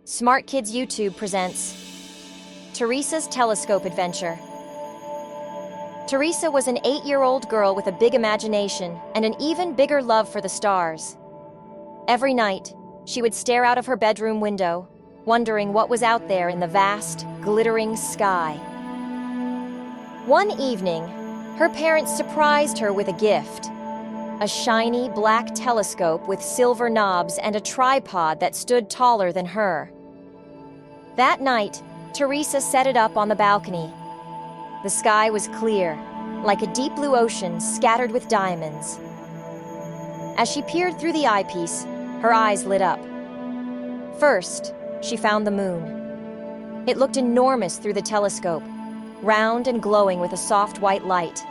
Smart Kids YouTube presents Theresa's Telescope Adventure. Theresa was an 8-year-old girl with a big imagination and an even bigger love for the stars. Every night, she would stare out of her bedroom window, wondering what was out there in the vast, glittering sky. One evening, her parents surprised her with a gift. A shiny black telescope with silver knobs and a tripod that stood taller than her. That night, Theresa set it up on the balcony. The sky was clear, like a deep blue ocean scattered with diamonds. As she peered through the eyepiece, her eyes lit up. First, she found the moon. It looked enormous through the telescope, round and glowing with a soft white light.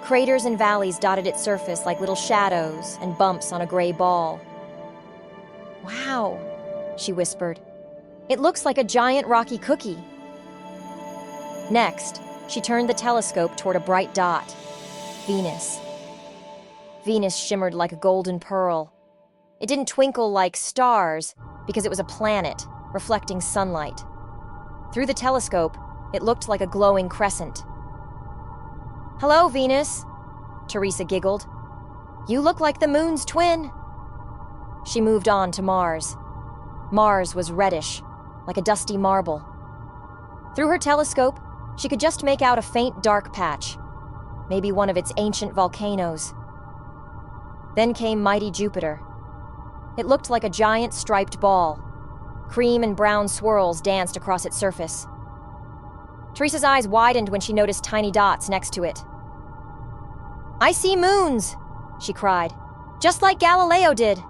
Craters and valleys dotted its surface like little shadows and bumps on a gray ball. "Wow," she whispered. "It looks like a giant rocky cookie." Next, she turned the telescope toward a bright dot, Venus. Venus shimmered like a golden pearl. It didn't twinkle like stars because it was a planet, reflecting sunlight. Through the telescope, it looked like a glowing crescent. "Hello, Venus," Theresa giggled. "You look like the moon's twin." She moved on to Mars. Mars was reddish, like a dusty marble. Through her telescope, she could just make out a faint dark patch, maybe one of its ancient volcanoes. Then came mighty Jupiter. It looked like a giant striped ball. Cream and brown swirls danced across its surface. Theresa's eyes widened when she noticed tiny dots next to it. "I see moons!" she cried, "just like Galileo did."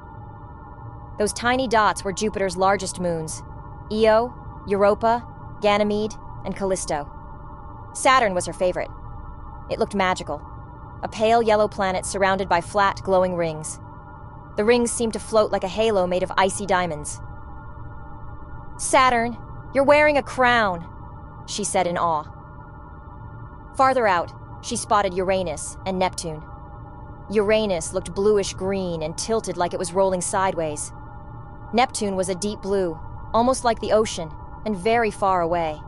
Those tiny dots were Jupiter's largest moons: Io, Europa, Ganymede, and Callisto. Saturn was her favorite. It looked magical, a pale yellow planet surrounded by flat, glowing rings. The rings seemed to float like a halo made of icy diamonds. "Saturn, you're wearing a crown," she said in awe. Farther out, she spotted Uranus and Neptune. Uranus looked bluish-green and tilted like it was rolling sideways. Neptune was a deep blue, almost like the ocean, and very far away.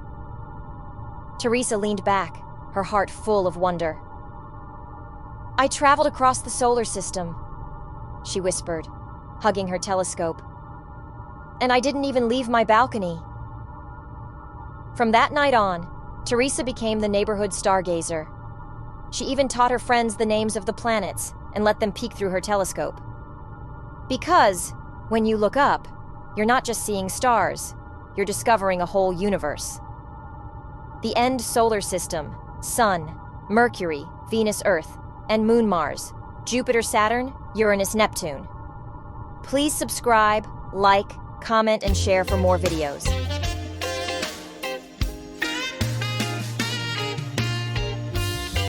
Theresa leaned back, her heart full of wonder. "I traveled across the solar system," she whispered, hugging her telescope. "And I didn't even leave my balcony." From that night on, Theresa became the neighborhood stargazer. She even taught her friends the names of the planets and let them peek through her telescope. Because, when you look up, you're not just seeing stars, you're discovering a whole universe. The end solar system, Sun, Mercury, Venus, Earth, and Moon, Mars, Jupiter, Saturn, Uranus, Neptune. Please subscribe, like, comment, and share for more videos.